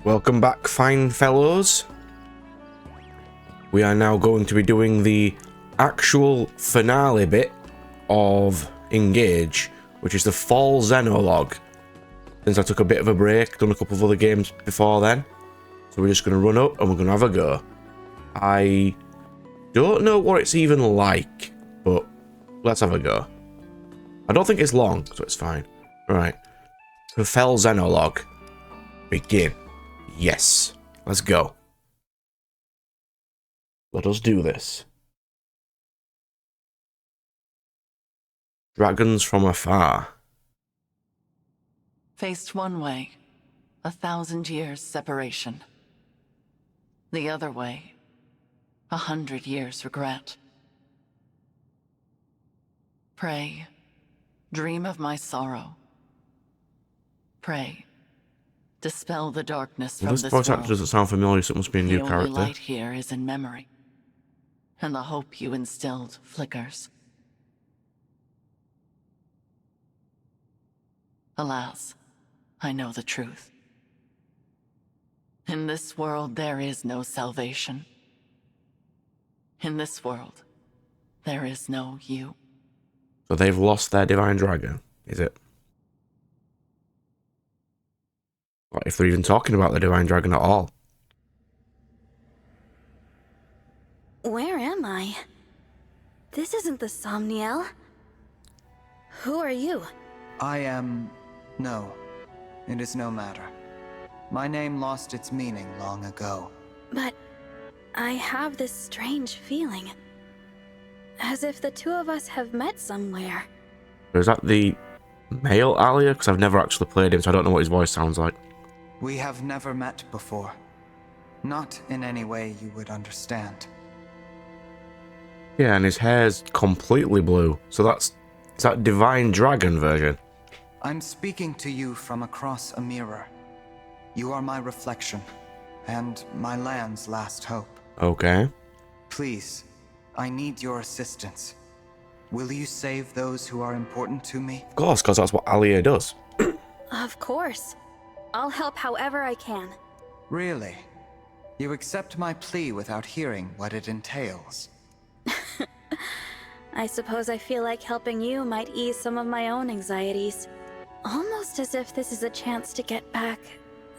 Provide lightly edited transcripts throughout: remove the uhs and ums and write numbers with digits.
Welcome back, fine fellows. We are now going to be doing the actual finale bit of Engage, which is the fall Xenologue. Since I took a bit of a break, done a couple of other games before then. So we're just going to run up and we're going to have a go. I don't know what it's even like, but let's have a go. I don't think it's long, so it's fine. Alright. So Fell Xenologue. Begin. Yes. Let's go. Let us do this. Dragons from afar. Faced one way, 1,000 years separation. The other way, 100 years regret. Pray, dream of my sorrow. Pray, dispel the darkness from This this voice actor world. doesn't sound familiar, so it must be a new The only character. light here is in memory, and the hope you instilled flickers. Alas, I know the truth. In this world, there is no salvation. In this world, there is no you. So they've lost their divine dragon, is it? What if they're even talking about the divine dragon at all? Where am I? This isn't the Somniel. Who are you? I am... No, it is no matter. My name lost its meaning long ago. But I have this strange feeling. As if the two of us have met somewhere. Is that the male Alia? Because I've never actually played him, so I don't know what his voice sounds like. We have never met before. Not in any way you would understand. Yeah, and his hair's completely blue. So is that divine dragon version? I'm speaking to you from across a mirror. You are my reflection, and my land's last hope. Okay. Please, I need your assistance. Will you save those who are important to me? Of course, because that's what Alia does. Of course. I'll help however I can. Really? You accept my plea without hearing what it entails? I suppose I feel like helping you might ease some of my own anxieties. Almost as if this is a chance to get back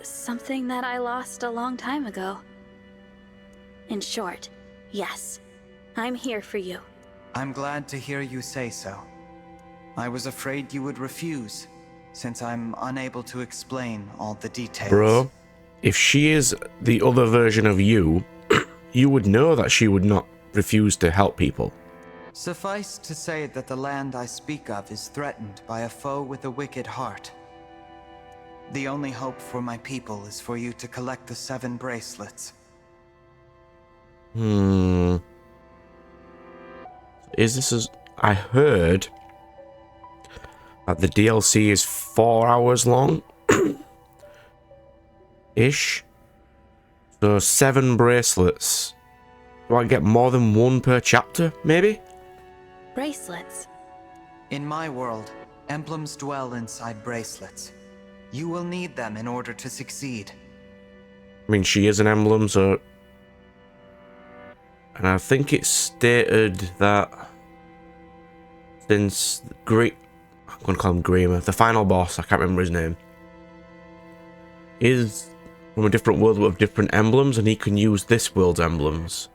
something that I lost a long time ago. In short, yes, I'm here for you. I'm glad to hear you say so. I was afraid you would refuse, since I'm unable to explain all the details. Bro, if she is the other version of you, you would know that she would not refuse to help people. Suffice to say that the land I speak of is threatened by a foe with a wicked heart. The only hope for my people is for you to collect the 7 bracelets. Is this as... I heard that the DLC is 4 hours long. Ish. So 7 bracelets. Do I get more than one per chapter, maybe? Bracelets. In my world, emblems dwell inside bracelets. You will need them in order to succeed. I mean, she is an emblem, so... And I think it's stated that... Since... I'm going to call him Greamer. The final boss, I can't remember his name. Is from a different world with different emblems, and he can use this world's emblems.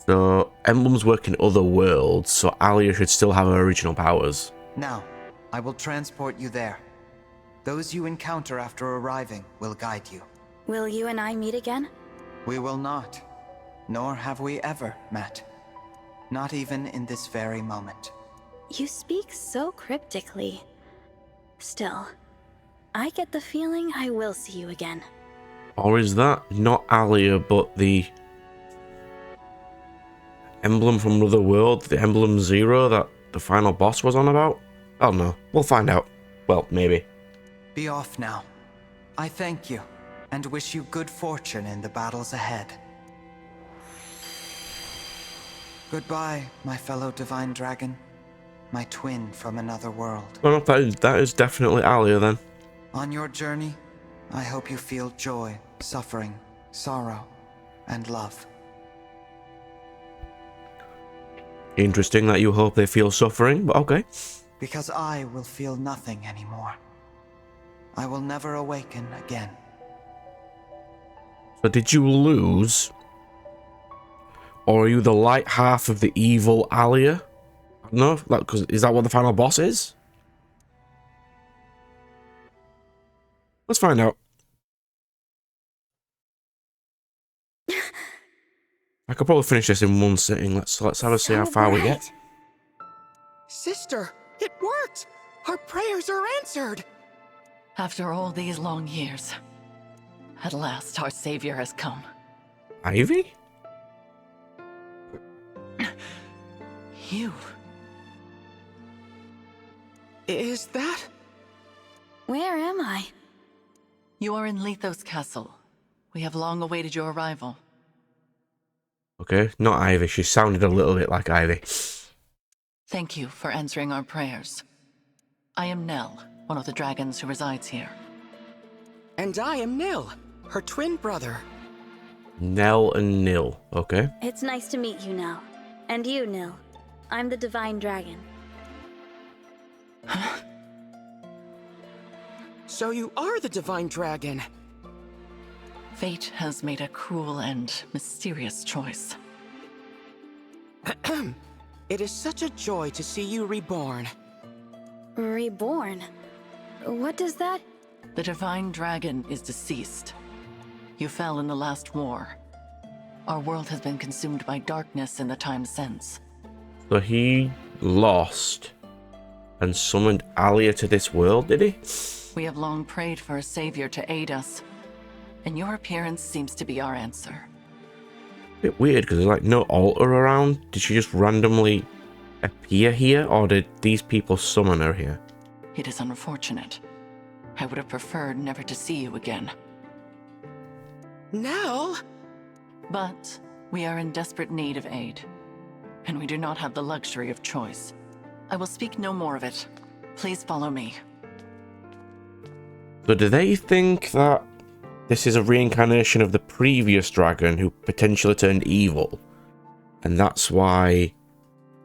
So, emblems work in other worlds, so Alia should still have her original powers. Now, I will transport you there. Those you encounter after arriving will guide you. Will you and I meet again? We will not, nor have we ever met. Not even in this very moment. You speak so cryptically. Still, I get the feeling I will see you again. Or is that not Alia, but the emblem from another world, the emblem 0 that the final boss was on about? I don't know. We'll find out. Well, maybe. Be off now. I thank you, and wish you good fortune in the battles ahead. Goodbye, my fellow divine dragon. My twin from another world. Well, that is definitely Alia then. On your journey, I hope you feel joy, suffering, sorrow, and love. Interesting that you hope they feel suffering, but okay. Because I will feel nothing anymore. I will never awaken again. So did you lose? Or are you the light half of the evil Alia? I don't know, like, is that what the final boss is? Let's find out. I could probably finish this in one sitting. Let's have a see how far we get. Sister, it worked! Our prayers are answered! After all these long years, at last our savior has come. Ivy? You. Is that? Where am I? You are in Lethos Castle. We have long awaited your arrival. Okay, not Ivy. She sounded a little bit like Ivy. Thank you for answering our prayers. I am Nell, one of the dragons who resides here. And I am Nil, her twin brother. Nell and Nil, okay. It's nice to meet you now. And you, Nil. I'm the Divine Dragon. So you are the Divine Dragon. Fate has made a cruel and mysterious choice. It is such a joy to see you reborn. Reborn? What does that? The Divine Dragon is deceased. You fell in the last war. Our world has been consumed by darkness in the time since. So he lost and summoned Alia to this world, did he? We have long prayed for a savior to aid us, and your appearance seems to be our answer. Bit weird, because there's like no altar around. Did she just randomly appear here, or did these people summon her here? It is unfortunate. I would have preferred never to see you again. Nell? But we are in desperate need of aid, and we do not have the luxury of choice. I will speak no more of it. Please follow me. So do they think that this is a reincarnation of the previous dragon who potentially turned evil? And that's why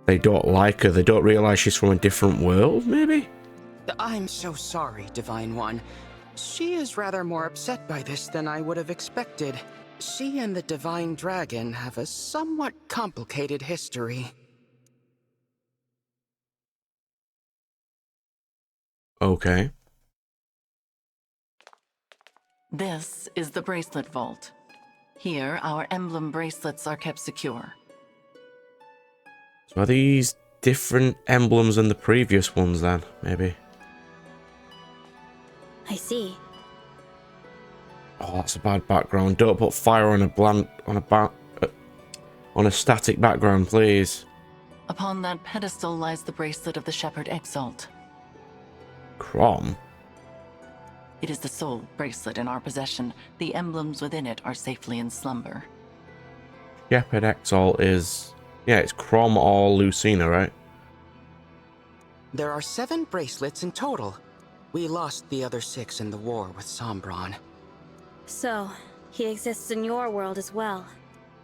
they don't like her? They don't realize she's from a different world, maybe? I'm so sorry, Divine One. She is rather more upset by this than I would have expected. She and the Divine Dragon have a somewhat complicated history. Okay. This is the bracelet vault. Here, our emblem bracelets are kept secure. So are these different emblems than the previous ones then, maybe? I see. Oh, that's a bad background. Don't put fire on a static background, please. Upon that pedestal lies the bracelet of the Shepherd Exalt. Crom? It is the sole bracelet in our possession. The emblems within it are safely in slumber. Shepherd Exalt is... yeah, it's Crom or Lucina, right? There are 7 bracelets in total. We lost the other 6 in the war with Sombron. So, he exists in your world as well.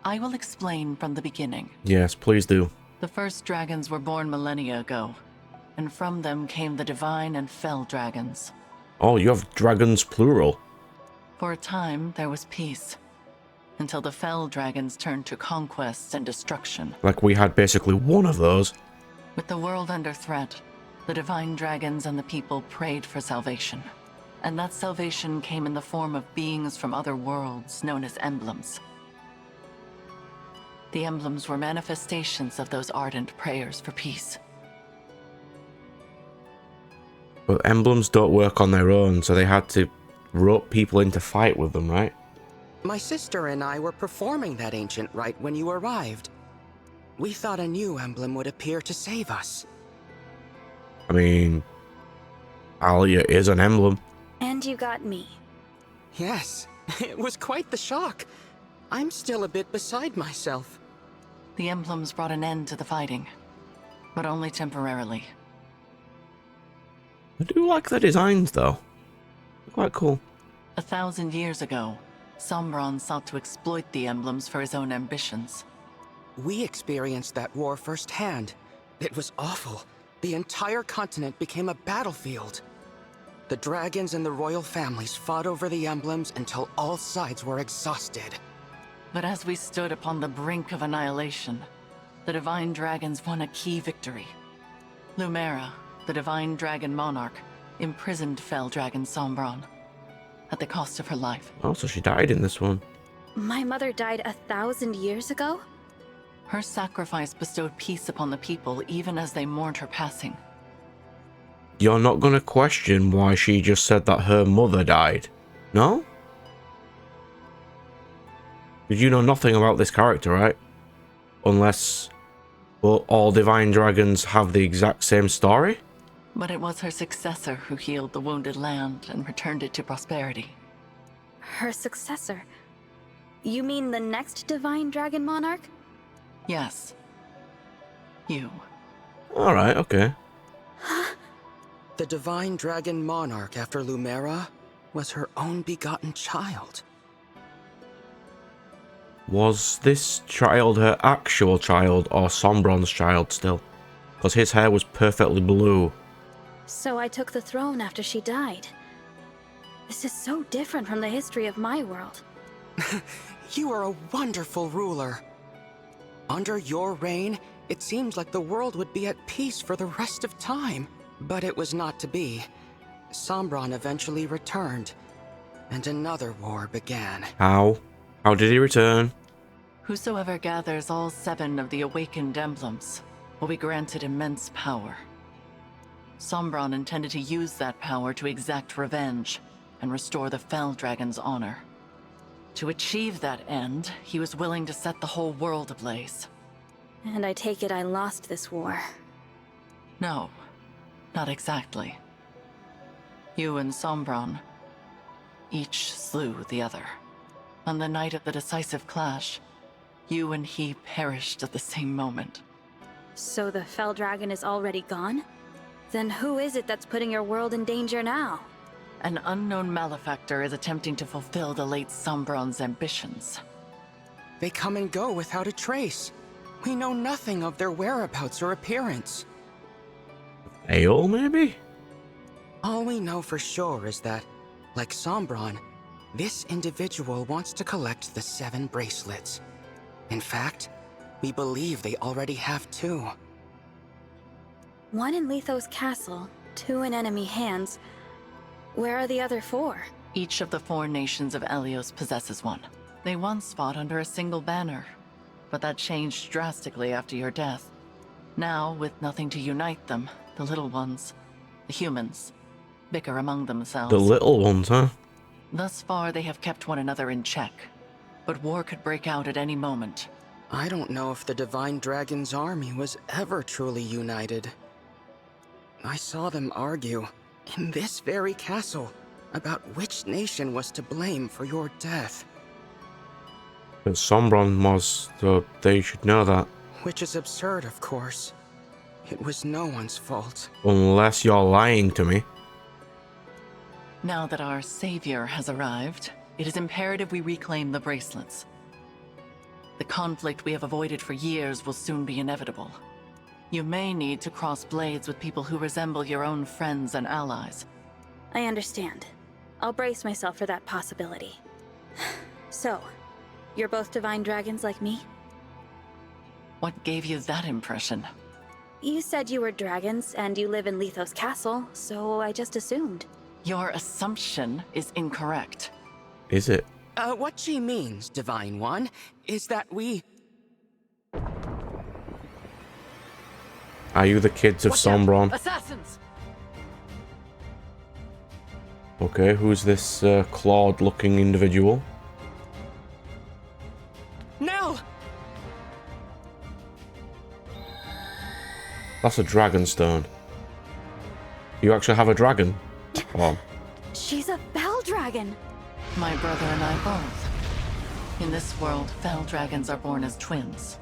I will explain from the beginning. Yes, please do. The first dragons were born millennia ago, and from them came the divine and fell dragons. Oh, you have dragons plural. For a time, there was peace, until the fell dragons turned to conquest and destruction. Like we had basically one of those. With the world under threat, the divine dragons and the people prayed for salvation. And that salvation came in the form of beings from other worlds known as emblems. The emblems were manifestations of those ardent prayers for peace. But emblems don't work on their own, so they had to rope people in to fight with them, right? My sister and I were performing that ancient rite when you arrived. We thought a new emblem would appear to save us. I mean, Alia is an emblem. And you got me. Yes, it was quite the shock. I'm still a bit beside myself. The emblems brought an end to the fighting, but only temporarily. I do like the designs, though. They're quite cool. 1,000 years ago, Sombron sought to exploit the emblems for his own ambitions. We experienced that war firsthand. It was awful. The entire continent became a battlefield. The dragons and the royal families fought over the emblems until all sides were exhausted. But as we stood upon the brink of annihilation, the Divine Dragons won a key victory. Lumera, the Divine Dragon Monarch, imprisoned Fell Dragon Sombron at the cost of her life. Oh, so she died in this one. My mother died 1,000 years ago? Her sacrifice bestowed peace upon the people even as they mourned her passing. You're not gonna question why she just said that her mother died, no? Because you know nothing about this character, right? Unless, well, all Divine Dragons have the exact same story? But it was her successor who healed the wounded land and returned it to prosperity. Her successor? You mean the next Divine Dragon Monarch? Yes. You. Alright, okay. The Divine Dragon Monarch after Lumera was her own begotten child. Was this child her actual child or Sombron's child still? Because his hair was perfectly blue. So I took the throne after she died. This is so different from the history of my world. You are a wonderful ruler. Under your reign, it seems like the world would be at peace for the rest of time. But it was not to be. Sombron eventually returned, and another war began. How? How did he return? Whosoever gathers all 7 of the awakened emblems will be granted immense power. Sombron intended to use that power to exact revenge and restore the Fell Dragon's honor. To achieve that end, he was willing to set the whole world ablaze. And I take it I lost this war. No, not exactly. You and Sombron each slew the other. On the night of the decisive clash, you and he perished at the same moment. So the Fell Dragon is already gone? Then who is it that's putting your world in danger now? An unknown malefactor is attempting to fulfill the late Sombron's ambitions. They come and go without a trace. We know nothing of their whereabouts or appearance. Ale, maybe? All we know for sure is that, like Sombron, this individual wants to collect the 7 bracelets. In fact, we believe they already have 2. 1 in Lethos Castle, 2 in enemy hands. Where are the other 4? Each of the 4 nations of Elios possesses one. They once fought under a single banner, but that changed drastically after your death. Now, with nothing to unite them, the little ones, the humans, bicker among themselves. The little ones, huh? Thus far, they have kept one another in check, but war could break out at any moment. I don't know if the Divine Dragon's army was ever truly united. I saw them argue, in this very castle, about which nation was to blame for your death. But Sombron was, so they should know that. Which is absurd, of course. It was no one's fault. Unless you're lying to me. Now that our savior has arrived, it is imperative we reclaim the bracelets. The conflict we have avoided for years will soon be inevitable. You may need to cross blades with people who resemble your own friends and allies. I understand. I'll brace myself for that possibility. So, you're both Divine Dragons like me? What gave you that impression? You said you were dragons, and you live in Lethos Castle, so I just assumed. Your assumption is incorrect. Is it? What she means, Divine One, is that we... Are you the kids of Sombron? Assassins! Okay, who's this clawed-looking individual? Nell! That's a dragon stone. You actually have a dragon? Oh. She's a Fell Dragon! My brother and I both. In this world, Fell Dragons are born as twins.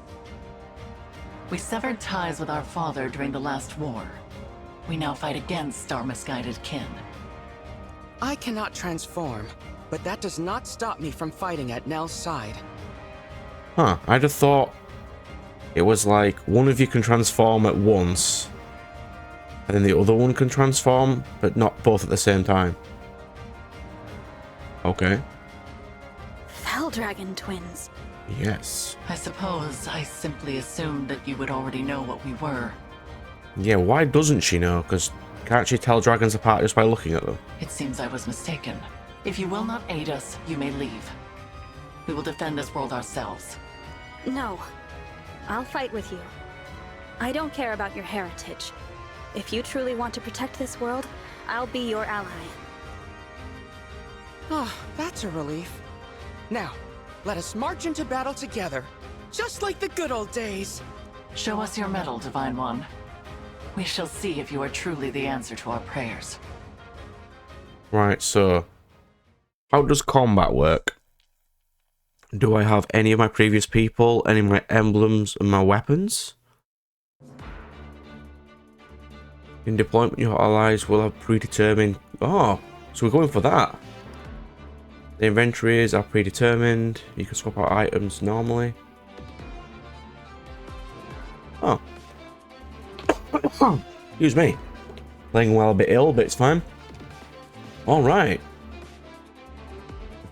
We severed ties with our father during the last war. We now fight against our misguided kin. I cannot transform, but that does not stop me from fighting at Nell's side. Huh, I'd have thought it was like one of you can transform at once, and then the other one can transform, but not both at the same time. Okay. Fell Dragon twins. Yes. I suppose I simply assumed that you would already know what we were. Yeah, why doesn't she know? Because can't she tell dragons apart just by looking at them? It seems I was mistaken. If you will not aid us, you may leave. We will defend this world ourselves. No. I'll fight with you. I don't care about your heritage. If you truly want to protect this world, I'll be your ally. Ah, that's a relief. Now, let us march into battle together, just like the good old days. Show us your medal, Divine One. We shall see if you are truly the answer to our prayers. Right, so how does combat work? Do I have any of my previous people, any of my emblems and my weapons? In deployment, your allies will have predetermined... Oh, so we're going for that. The inventories are predetermined. You can swap out items normally. Oh. Excuse me. Playing well a bit ill, but it's fine. Alright.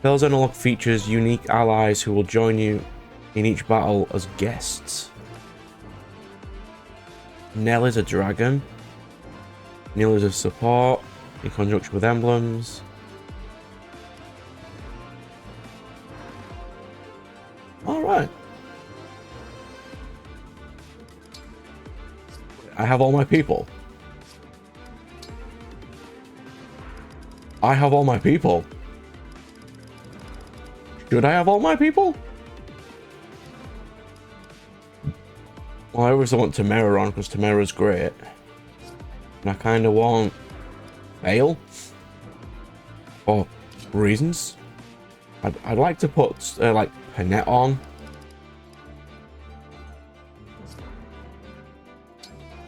The Xenologue features unique allies who will join you in each battle as guests. Nell is a dragon. Neil is a support in conjunction with emblems. Alright. I have all my people. I have all my people. Should I have all my people? Well, I always want Tamara on because Tamara's great. And I kind of want Fail. For reasons. I'd like to put like Panette on.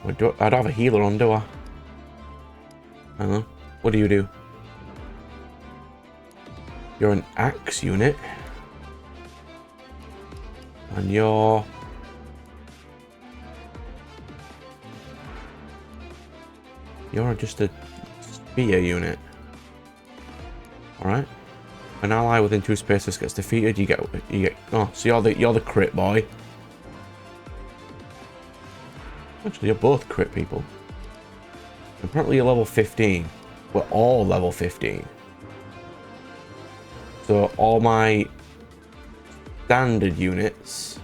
I'd have a healer on, do I? I don't know. What do you do? You're an axe unit. And you're... You're just a spear unit. Alright. An ally within 2 spaces gets defeated, you get oh, so you're the crit boy. Actually, you're both crit people. Apparently you're level 15. We're all level 15. So all my standard units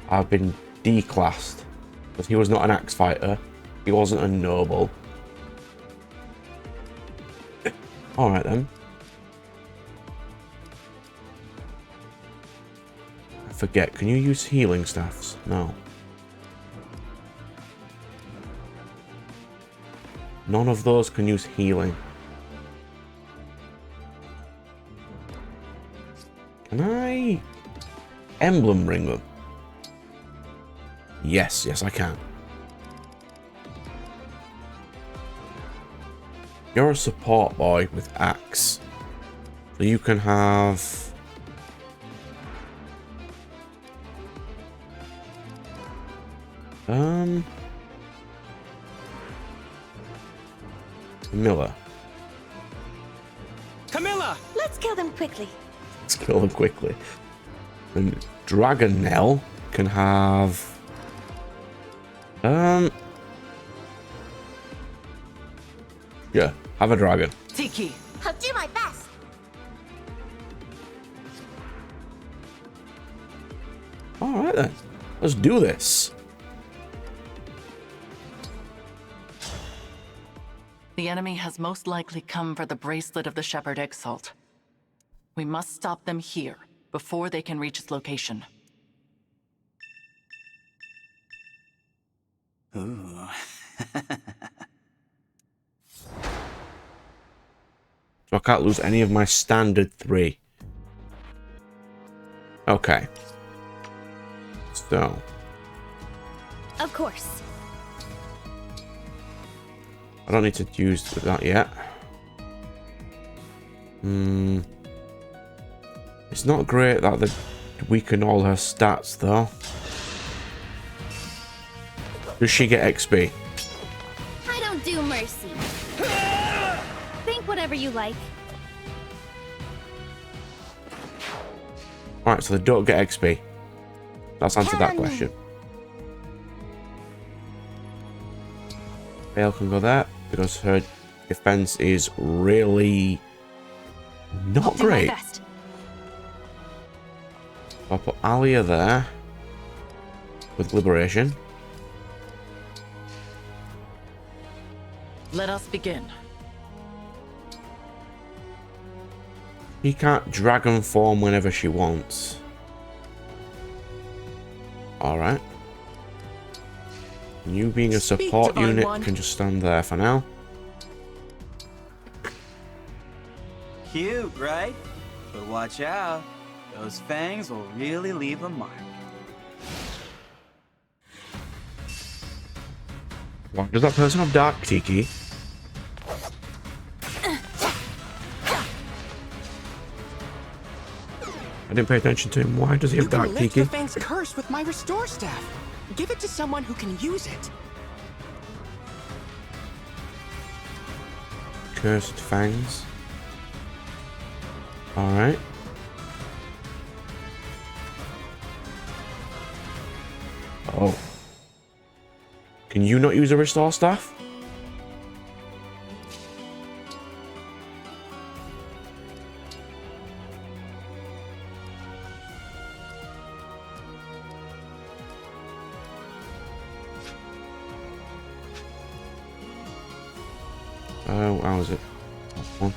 have been declassed. Because he was not an axe fighter. He wasn't a noble. Alright then. I forget, can you use healing staffs? No. None of those can use healing. Can I emblem ring them? Yes, yes I can. You're a support boy with axe. So you can have... Camilla. Camilla! Let's kill them quickly. Let's kill them quickly. And Dragon Nell can have... Yeah, have a dragon. Tiki, I'll do my best. Alright then. Let's do this. the enemy has most likely come for the bracelet of the Shepherd Exalt. We must stop them here, before they can reach its location. Ooh. So I can't lose any of my standard 3. Okay. So. Of course. I don't need to use that yet. It's not great that they weaken all her stats, though. Does she get XP? I don't do mercy. Think whatever you like. Alright, so they don't get XP. That's answered that question. Vale can go there because her defense is really not great. I'll put Alia there with Liberation. Let us begin. She can't dragon form whenever she wants. Alright. You being a support unit can just stand there for now. Cute, right? But watch out. Those fangs will really leave a mark. Why does that person have Dark Tiki? I didn't pay attention to him. Why does he have Dark You can lift Tiki? the Fang's curse with my restore staff. Give it to someone who can use it. Cursed Fangs. Alright. Oh. Can you not use a restore staff? Oh, how is it? One.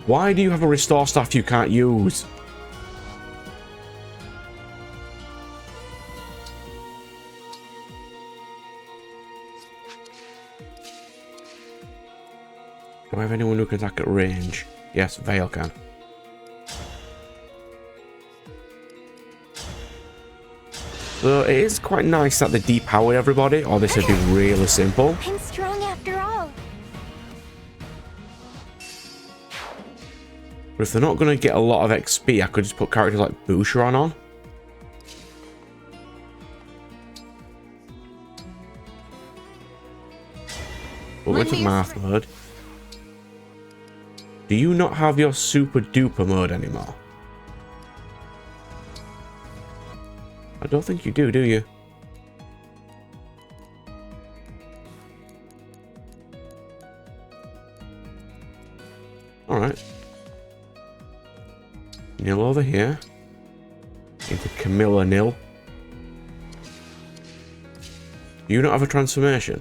Why do you have a restore staff you can't use? Do I have anyone who can attack at range? Yes, Vale can. So it is quite nice that they depowered everybody, or this would be really simple. I'm strong after all. But if they're not going to get a lot of XP, I could just put characters like Boucheron on. But with the math mode, do you not have your super duper mode anymore? I don't think you do you? Alright. Nil over here. Into Camilla Nil. Do you not have a transformation?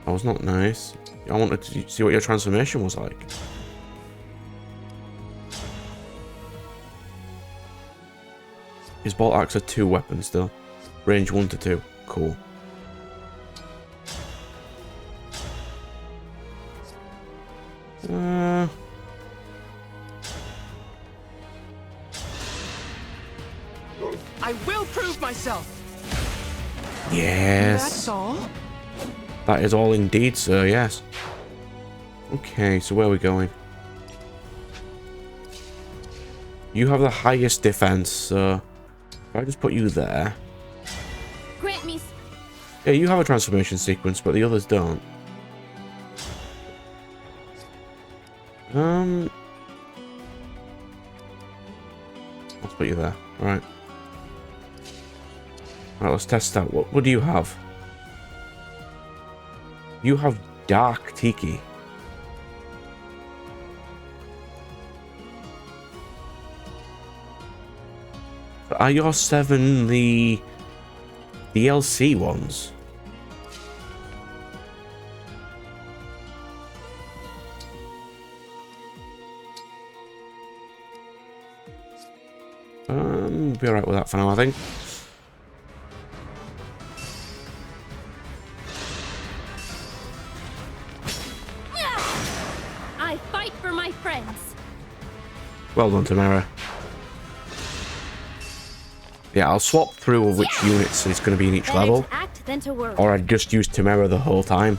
That was not nice. I wanted to see what your transformation was like. His bolt axe are 2 weapons still. Range 1 to 2. Cool. I will prove myself. Yes. That's all. That is all indeed, sir, yes. Okay, so where are we going? You have the highest defense, so if I just put you there. Grant me. Yeah, you have a transformation sequence, but the others don't. Let's put you there. Alright. Alright, let's test out. What do you have? You have Dark Tiki. Are your 7 the DLC ones? Be alright with that for now, I think. I fight for my friends. Well done, Tamara. Yeah, I'll swap through which units it's going to be in each Better level. to act act than to worry. Or I'd just use Temera the whole time.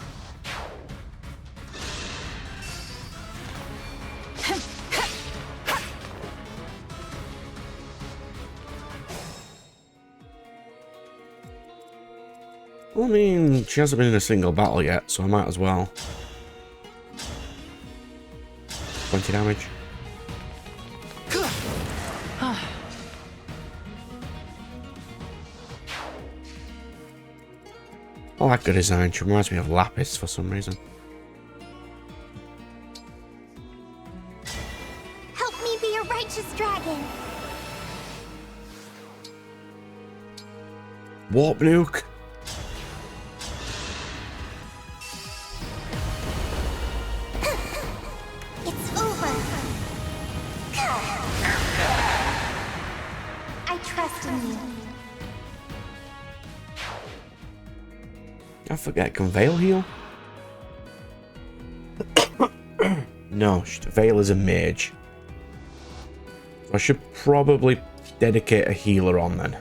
Well, I mean, she hasn't been in a single battle yet, so I might as well. 20 damage. I like the design. She reminds me of Lapis for some reason. Help me be a righteous dragon. Warp nuke. It's over. I trust in you. I forget, can Vale heal? No, Vale is a mage. I should probably dedicate a healer on then.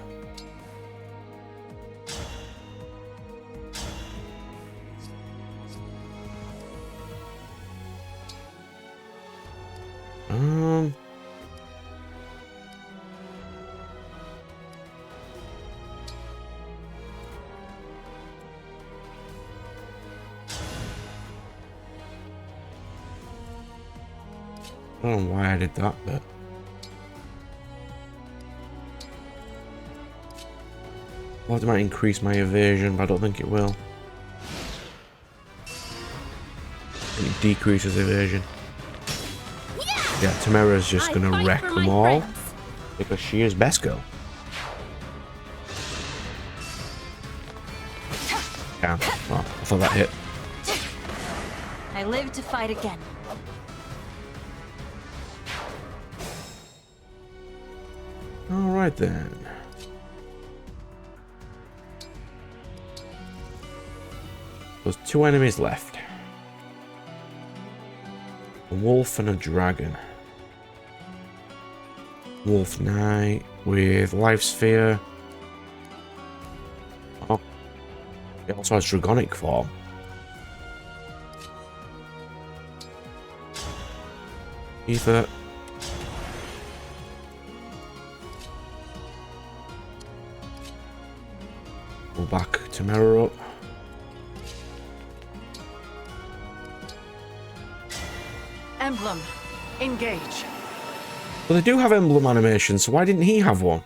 I don't know why I did that, but well, it might increase my evasion, but I don't think it will. It decreases evasion. Yeah, Temera's just gonna wreck them all because she is best girl. Damn. Well, I thought that hit. I live to fight again. Alright then. There's 2 enemies left. A wolf and a dragon. Wolf Knight with Life Sphere. Oh. It also has Dragonic form. Ether. Go back Temera up. Emblem, engage. Well, they do have emblem animation, so why didn't he have one?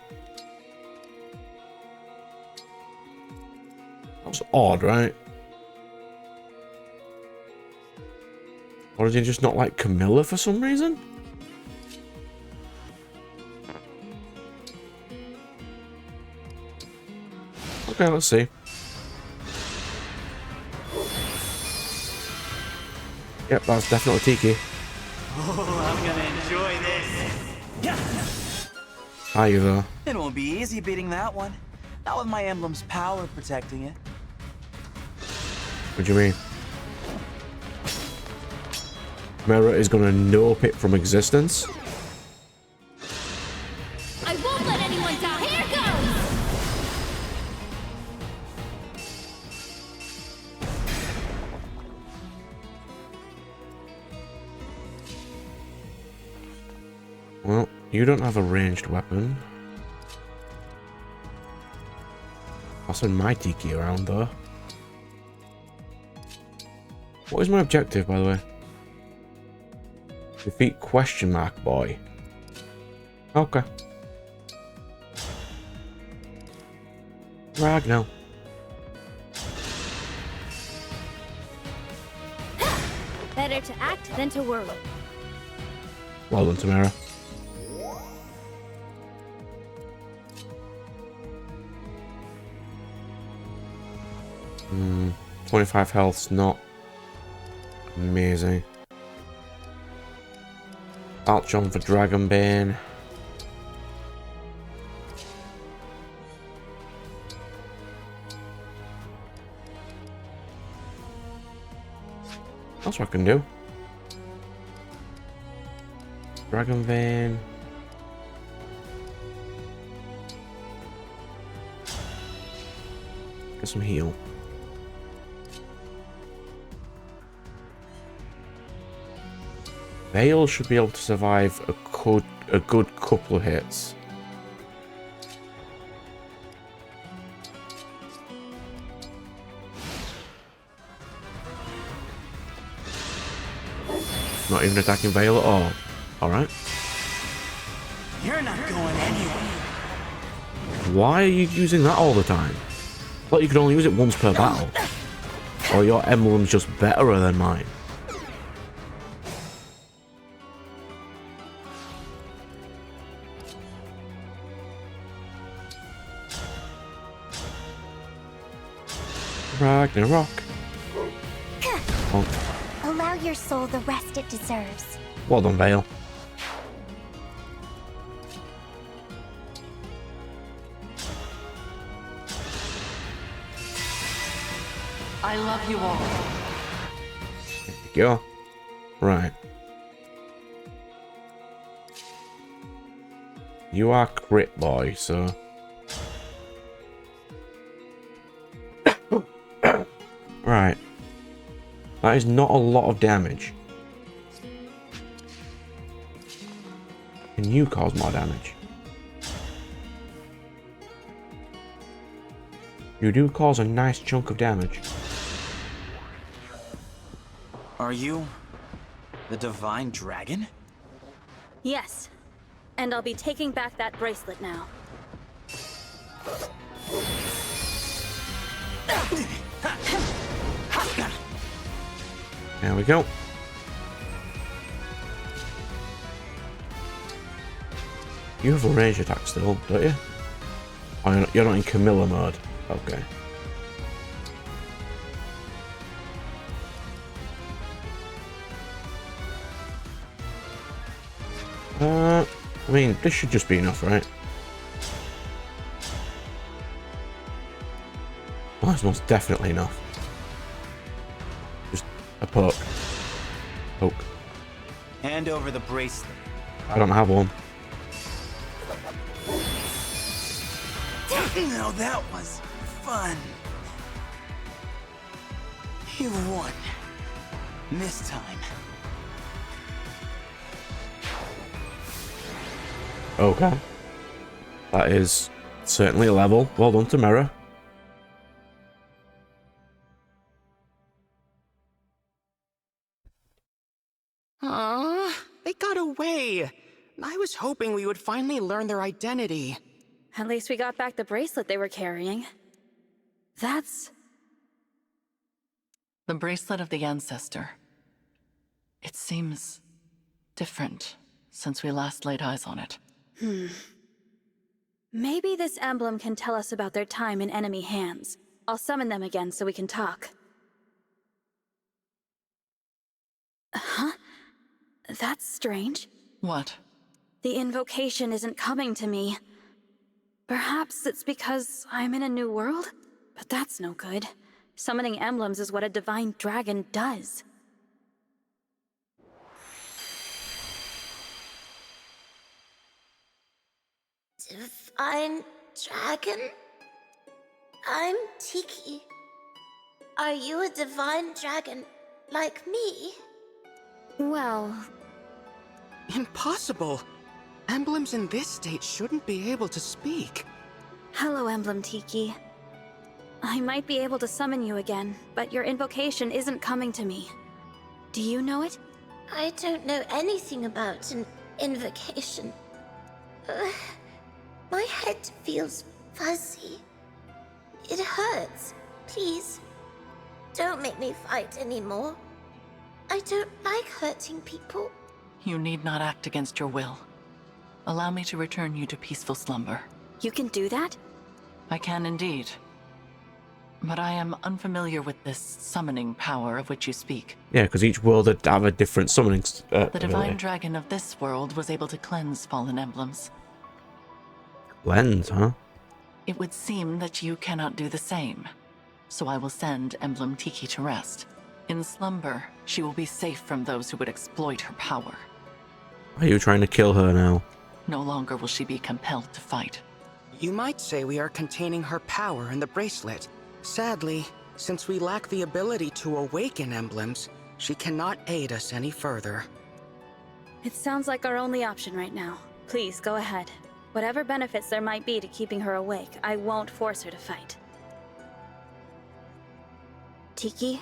That was odd, right? Or did he just not like Camilla for some reason? Okay, let's see. Yep, that's definitely Tiki. Oh, I'm gonna enjoy this. Are you though? It won't be easy beating that one. Not with my emblem's power protecting it. What do you mean? Mera is gonna nope it from existence? I won't let anyone die. Here goes! Well, you don't have a ranged weapon. I'll send my Tiki around though. What is my objective, by the way? Defeat question mark boy. Okay. Ragnar. Better to act than to worry. Well done, Temera. Hmm. 25 health's not amazing. Archon for Dragonbane. That's what I can do. Dragonbane. Can some heal. Veil should be able to survive a good couple of hits. Not even attacking Veil at all. Alright. You're not going anywhere. Why are you using that all the time? I thought you could only use it once per battle. Or your emblem's just better than mine. Ragnarok. Oh. Allow your soul the rest it deserves. Well done, Veil. I love you all. There you go. Right. You are crit boy, so... Right. That is not a lot of damage. Can you cause more damage? You do cause a nice chunk of damage. Are you the Divine Dragon? Yes. And I'll be taking back that bracelet now. There we go. You have a range attack still, don't you? Oh, you're not in Camilla mode. Okay. I mean, this should just be enough, right? Oh, it's most definitely enough. Just a poke. Poke. Hand over the bracelet. I don't have one. Now that was fun. You won. This time. Okay. That is certainly a level. Well done, Tamara. They got away. I was hoping we would finally learn their identity. At least we got back the bracelet they were carrying. That's... The bracelet of the ancestor. It seems different since we last laid eyes on it. Maybe this emblem can tell us about their time in enemy hands. I'll summon them again so we can talk. Huh? That's strange. What? The invocation isn't coming to me. Perhaps it's because I'm in a new world? But that's no good. Summoning emblems is what a divine dragon does. Divine Dragon? I'm Tiki. Are you a divine dragon like me? Well... Impossible. Emblems in this state shouldn't be able to speak. Hello, Emblem Tiki. I might be able to summon you again, but your invocation isn't coming to me. Do you know it? I don't know anything about an invocation. My head feels fuzzy. It hurts. Please, don't make me fight anymore. I don't like hurting people. You need not act against your will. Allow me to return you to peaceful slumber. You can do that? I can indeed. But I am unfamiliar with this summoning power of which you speak. Yeah, because each world would have a different summoning The divine ability. dragon of this world was able to cleanse fallen emblems. Lens, huh? It would seem that you cannot do the same. So I will send Emblem Tiki to rest. In slumber, she will be safe from those who would exploit her power. Are you trying to kill her now? No longer will she be compelled to fight. You might say we are containing her power in the bracelet. Sadly, since we lack the ability to awaken emblems, she cannot aid us any further. It sounds like our only option right now. Please, go ahead. Whatever benefits there might be to keeping her awake, I won't force her to fight. Tiki,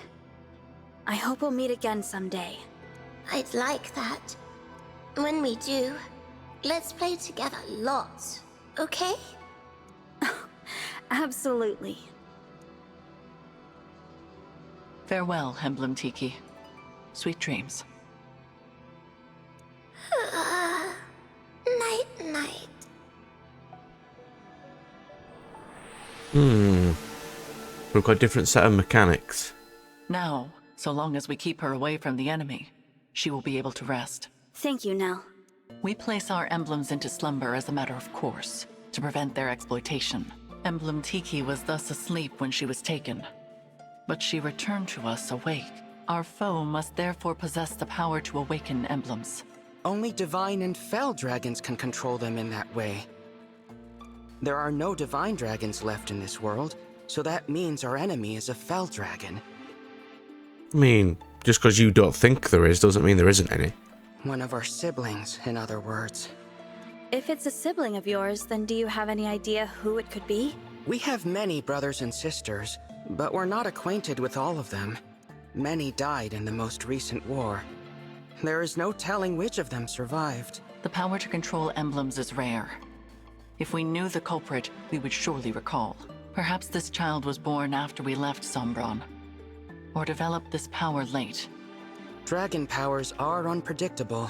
I hope we'll meet again someday. I'd like that. When we do, let's play together lots, okay? Absolutely. Farewell, Emblem Tiki. Sweet dreams. Night-night. We've got a different set of mechanics. Now, so long as we keep her away from the enemy, she will be able to rest. Thank you, Nell. We place our emblems into slumber as a matter of course, to prevent their exploitation. Emblem Tiki was thus asleep when she was taken. But she returned to us awake. Our foe must therefore possess the power to awaken emblems. Only divine and fell dragons can control them in that way. There are no divine dragons left in this world, so that means our enemy is a fell dragon. I mean, just because you don't think there is doesn't mean there isn't any. One of our siblings, in other words. If it's a sibling of yours, then do you have any idea who it could be? We have many brothers and sisters, but we're not acquainted with all of them. Many died in the most recent war. There is no telling which of them survived. The power to control emblems is rare. If we knew the culprit, we would surely recall. Perhaps this child was born after we left Sombron, or developed this power late. Dragon powers are unpredictable.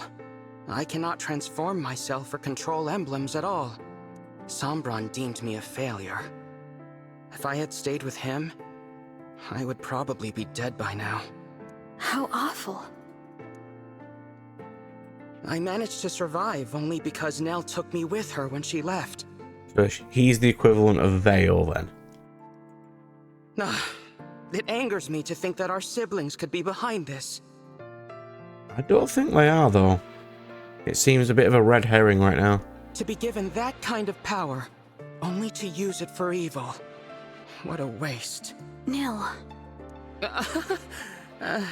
I cannot transform myself or control emblems at all. Sombron deemed me a failure. If I had stayed with him, I would probably be dead by now. How awful. I managed to survive only because Nell took me with her when she left. So he's the equivalent of Veil then. It angers me to think that our siblings could be behind this. I don't think they are though. It seems a bit of a red herring right now. To be given that kind of power, only to use it for evil. What a waste. Nell.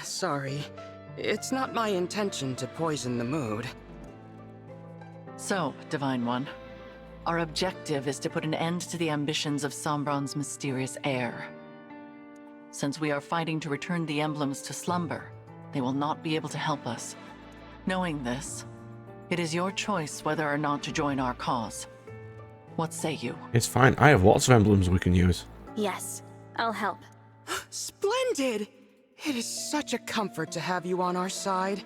Sorry. It's not my intention to poison the mood. So, Divine One, our objective is to put an end to the ambitions of Sombron's mysterious heir. Since we are fighting to return the emblems to slumber, they will not be able to help us. Knowing this, it is your choice whether or not to join our cause. What say you? It's fine. I have lots of emblems we can use. Yes, I'll help. Splendid! It is such a comfort to have you on our side.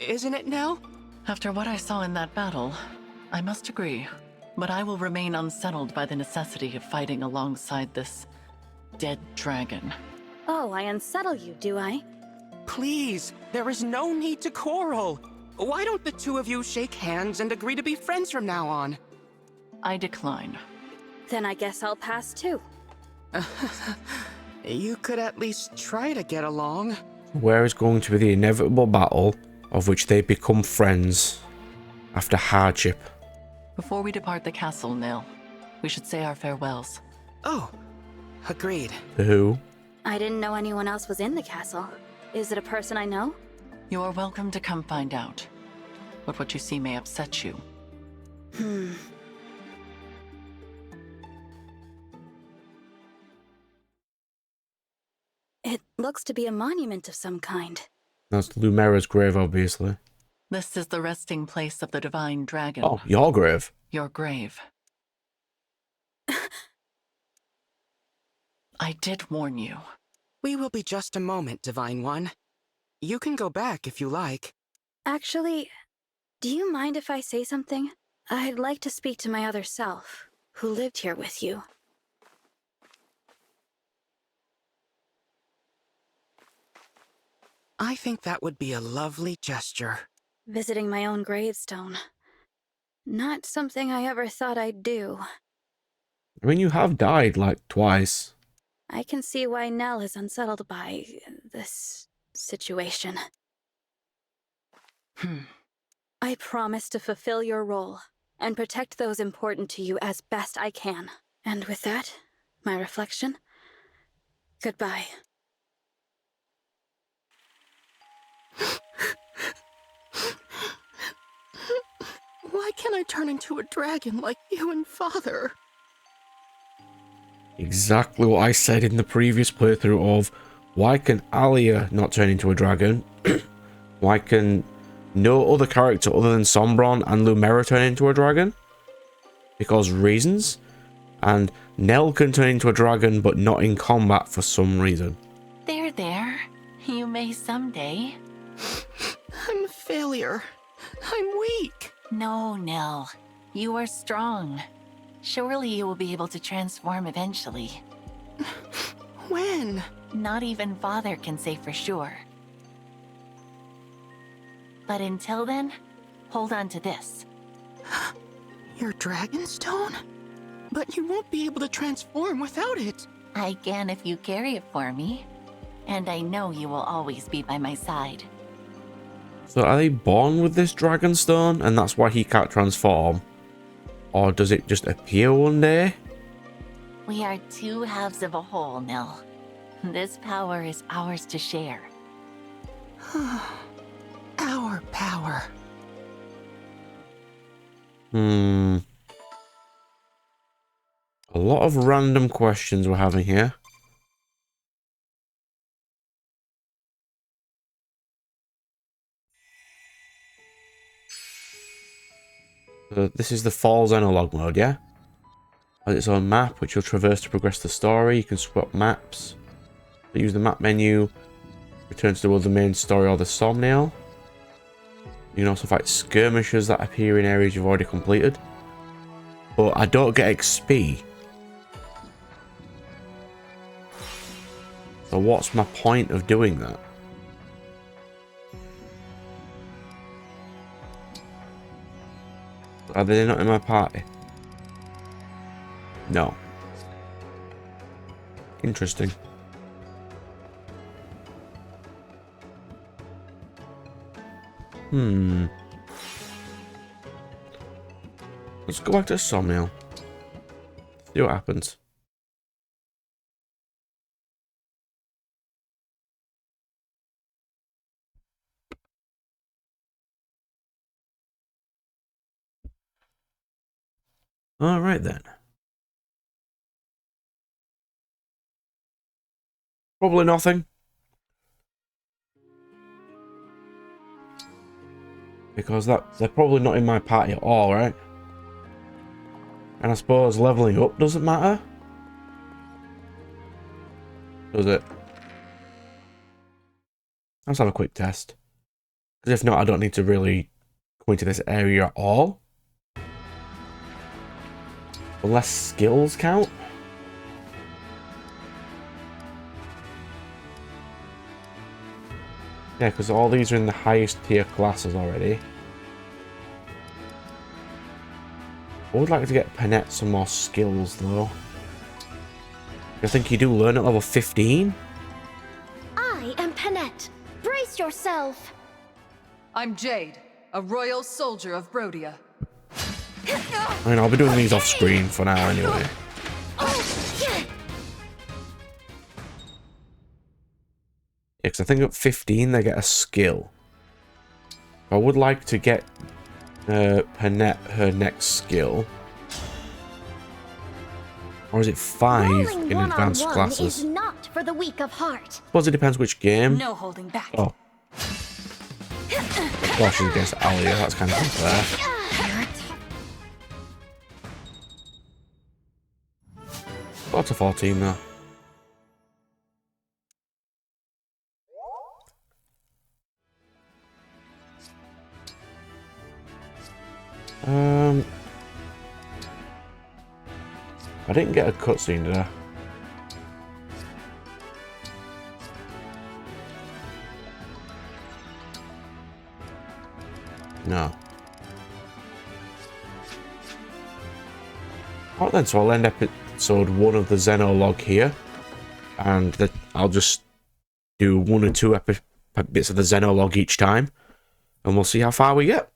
Isn't it, Nell? After what I saw in that battle, I must agree. But I will remain unsettled by the necessity of fighting alongside this dead dragon. Oh, I unsettle you, do I? Please, there is no need to quarrel. Why don't the two of you shake hands and agree to be friends from now on? I decline. Then I guess I'll pass too. You could at least try to get along. Where is going to be the inevitable battle of which they become friends after hardship? Before we depart the castle, Nil, we should say our farewells. Oh, agreed. To who? I didn't know anyone else was in the castle. Is it a person I know? You are welcome to come find out. But what you see may upset you. It looks to be a monument of some kind. That's Lumera's grave, obviously. This is the resting place of the Divine Dragon. Oh, your grave. Your grave. I did warn you. We will be just a moment, Divine One. You can go back if you like. Actually, do you mind if I say something? I'd like to speak to my other self, who lived here with you. I think that would be a lovely gesture. Visiting my own gravestone. Not something I ever thought I'd do. I mean, you have died, like, twice. I can see why Nell is unsettled by this situation. I promise to fulfill your role and protect those important to you as best I can. And with that, my reflection, Goodbye. Why can't I turn into a dragon like you and Father? Exactly what I said in the previous playthrough of, why can Alia not turn into a dragon? Why can no other character other than Sombron and Lumera turn into a dragon? Because reasons. And Nell can turn into a dragon, but not in combat for some reason. There. You may someday. I'm a failure. I'm weak. No, Nell. You are strong. Surely you will be able to transform eventually. When? Not even Father can say for sure. But until then, hold on to this. Your Dragonstone? But you won't be able to transform without it. I can if you carry it for me. And I know you will always be by my side. So are they born with this Dragonstone and that's why he can't transform? Or does it just appear one day? We are two halves of a whole, Nell. This power is ours to share. Our power. A lot of random questions we're having here. So this is the Fall Xenologue mode, yeah? Has its own map, which you'll traverse to progress the story. You can swap maps. Use the map menu. Return to the main story or the thumbnail. You can also fight skirmishers that appear in areas you've already completed. But I don't get XP. So what's my point of doing that? Are they not in my party? No. Interesting. Let's go back to Somniel. See what happens. Alright then. Probably nothing. Because they're probably not in my party at all, right? And I suppose leveling up doesn't matter. Does it? Let's have a quick test. Because if not, I don't need to really go into this area at all. Unless skills count. Yeah, because all these are in the highest tier classes already. I would like to get Panette some more skills though. I think you do learn at level 15? I am Panette. Brace yourself. I'm Jade, a royal soldier of Brodia. I mean, I'll be doing these off screen for now anyway. Yeah, because I think at 15 they get a skill. I would like to get Panette her next skill. Or is it 5 in advanced classes? Is not for the weak of heart. Suppose it depends which game. No holding back. Oh. Gosh, she's against Alia, that's kind of unfair. Got to 14 though. I didn't get a cutscene, did I? No. Alright then, so I'll end episode 1 of the Xenologue here. And I'll just do 1 or 2 bits of the Xenologue each time. And we'll see how far we get.